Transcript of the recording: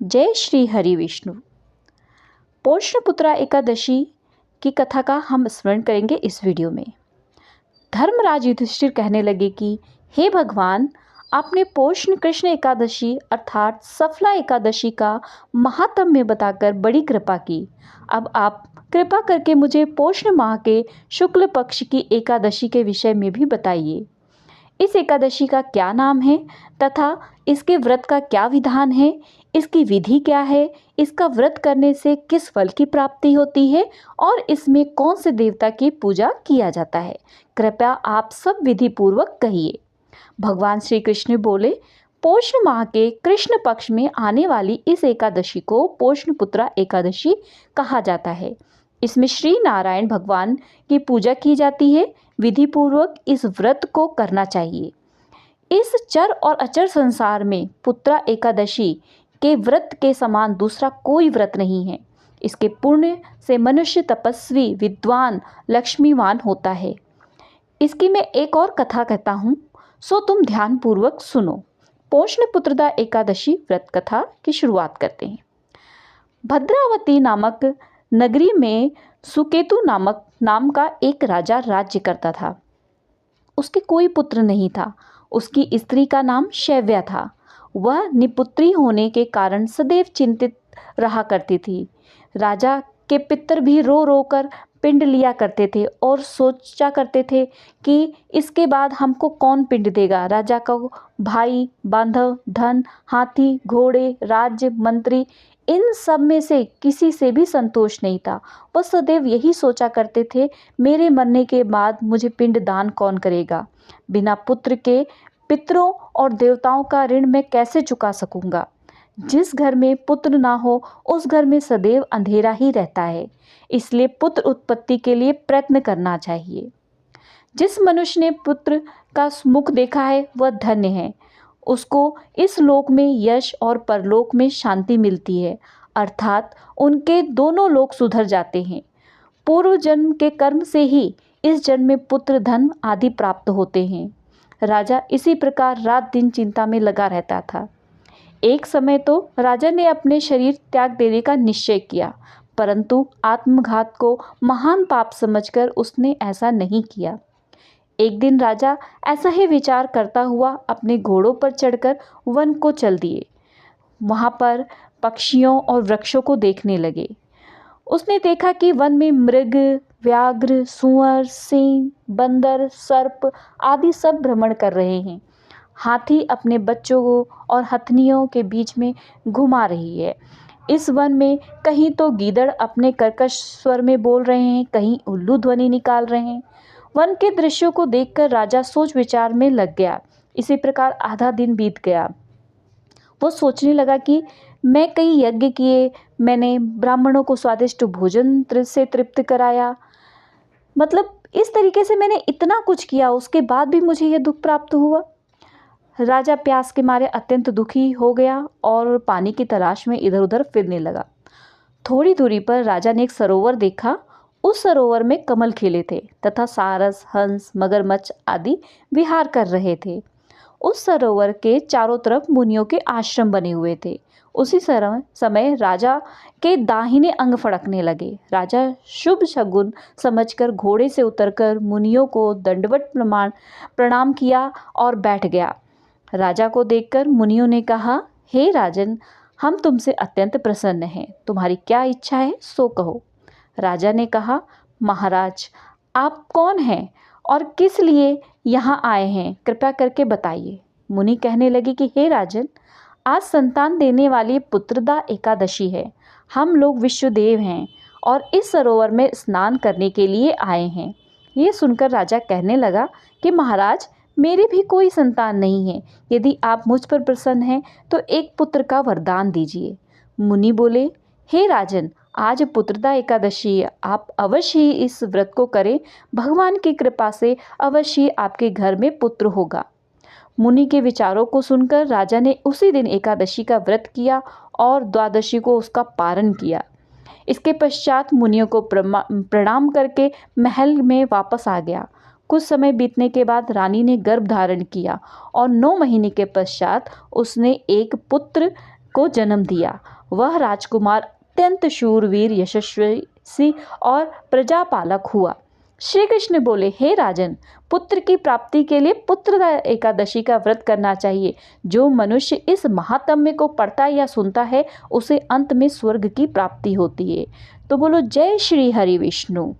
जय श्री हरि विष्णु। पोषणपुत्रा एकादशी की कथा का हम स्मरण करेंगे इस वीडियो में। धर्मराज युधिष्ठिर कहने लगे कि हे भगवान, आपने पोषण कृष्ण एकादशी अर्थात सफला एकादशी का महात्म्य बताकर बड़ी कृपा की। अब आप कृपा करके मुझे पोषण माह के शुक्ल पक्ष की एकादशी के विषय में भी बताइए। इस एकादशी का क्या नाम है तथा इसके व्रत का क्या विधान है, इसकी विधि क्या है, इसका व्रत करने से किस फल की प्राप्ति होती है और इसमें कौन से देवता की पूजा किया जाता है। कृपया आप सब विधि पूर्वक कहिए। भगवान श्री कृष्ण बोले, पोषण माह के कृष्ण पक्ष में आने वाली इस एकादशी को पोषणपुत्रा एकादशी कहा जाता है। इसमें श्री नारायण भगवान की पूजा की जाती है। विधि पूर्वक इस व्रत को करना चाहिए। इस चर और अचर संसार में पुत्रा एकादशी के व्रत के समान दूसरा कोई व्रत नहीं है। इसके पुण्य से मनुष्य तपस्वी, विद्वान, लक्ष्मीवान होता है। इसकी मैं एक और कथा कहता हूँ, सो तुम ध्यान पूर्वक सुनो। पोषणपुत्रा एकादशी व्रत कथा की शुरुआत करते हैं। भद्रावती नामक नगरी में सुकेतु नाम का एक राजा राज्य करता था। उसके कोई पुत्र नहीं था। उसकी स्त्री का नाम शैव्या था। वह निपुत्री होने के कारण सदैव चिंतित रहा करती थी। राजा के पितर भी रो रो कर पिंड लिया करते थे और सोचा करते थे कि इसके बाद हमको कौन पिंड देगा। राजा का भाई, बांधव, धन, हाथी, घोड़े, राज्य, मंत्री, इन सब में से किसी से भी संतोष नहीं था। वह सदैव यही सोचा करते थे, मेरे मरने के बाद मुझे पिंड दान कौन करेगा। बिना पुत्र के पितरों और देवताओं का ऋण मैं कैसे चुका सकूंगा। जिस घर में पुत्र ना हो उस घर में सदैव अंधेरा ही रहता है। इसलिए पुत्र उत्पत्ति के लिए प्रयत्न करना चाहिए। जिस मनुष्य ने पुत्र का मुख देखा है वह धन्य है। उसको इस लोक में यश और परलोक में शांति मिलती है, अर्थात उनके दोनों लोक सुधर जाते हैं। पूर्व जन्म के कर्म से ही इस जन्म में पुत्र, धन आदि प्राप्त होते हैं। राजा इसी प्रकार रात दिन चिंता में लगा रहता था। एक समय तो राजा ने अपने शरीर त्याग देने का निश्चय किया, परंतु आत्मघात को महान पाप समझकर उसने ऐसा नहीं किया। एक दिन राजा ऐसा ही विचार करता हुआ अपने घोड़ों पर चढ़कर वन को चल दिए। वहाँ पर पक्षियों और वृक्षों को देखने लगे। उसने देखा कि वन में मृग, व्याघ्र, सूअर, सिंह, बंदर, सर्प आदि सब भ्रमण कर रहे हैं। हाथी अपने बच्चों को और हथनियों के बीच में घुमा रही है। इस वन में कहीं तो गीदड़ अपने कर्कश स्वर में बोल रहे हैं, कहीं उल्लू ध्वनि निकाल रहे हैं। वन के दृश्यों को देखकर राजा सोच विचार में लग गया। इसी प्रकार आधा दिन बीत गया। वो सोचने लगा कि मैं कई यज्ञ किए, मैंने ब्राह्मणों को स्वादिष्ट भोजन से तृप्त कराया, मतलब इस तरीके से मैंने इतना कुछ किया, उसके बाद भी मुझे यह दुख प्राप्त हुआ। राजा प्यास के मारे अत्यंत दुखी हो गया और पानी की तलाश में इधर उधर फिरने लगा। थोड़ी दूरी पर राजा ने एक सरोवर देखा। उस सरोवर में कमल खिले थे तथा सारस, हंस, मगरमच्छ आदि विहार कर रहे थे। उस सरोवर के चारों तरफ मुनियों के आश्रम बने हुए थे। उसी समय राजा के दाहिने अंग फड़कने लगे। राजा शुभ शगुन समझकर घोड़े से उतरकर मुनियों को दंडवत प्रणाम किया और बैठ गया। राजा को देखकर मुनियों ने कहा, हे राजन, हम तुमसे अत्यंत प्रसन्न हैं। तुम्हारी क्या इच्छा है सो कहो। राजा ने कहा, महाराज, आप कौन हैं और किस लिए यहाँ आए हैं, कृपया करके बताइए। मुनि कहने लगे कि हे राजन, आज संतान देने वाली पुत्रदा एकादशी है। हम लोग विश्वदेव हैं और इस सरोवर में स्नान करने के लिए आए हैं। ये सुनकर राजा कहने लगा कि महाराज, मेरे भी कोई संतान नहीं है। यदि आप मुझ पर प्रसन्न हैं तो एक पुत्र का वरदान दीजिए। मुनि बोले, हे राजन, आज पुत्रदा एकादशी है, आप अवश्य ही इस व्रत को करें। भगवान की कृपा से अवश्य आपके घर में पुत्र होगा। मुनि के विचारों को सुनकर राजा ने उसी दिन एकादशी का व्रत किया और द्वादशी को उसका पारण किया। इसके पश्चात मुनियों को प्रणाम करके महल में वापस आ गया। कुछ समय बीतने के बाद रानी ने गर्भ धारण किया और 9 महीने के पश्चात उसने एक पुत्र को जन्म दिया। वह राजकुमार अत्यंत शूरवीर, यशस्वी और प्रजापालक हुआ। श्री कृष्ण बोले, हे राजन, पुत्र की प्राप्ति के लिए पुत्र एकादशी का व्रत करना चाहिए। जो मनुष्य इस महात्म्य को पढ़ता या सुनता है उसे अंत में स्वर्ग की प्राप्ति होती है। तो बोलो जय श्री हरि विष्णु।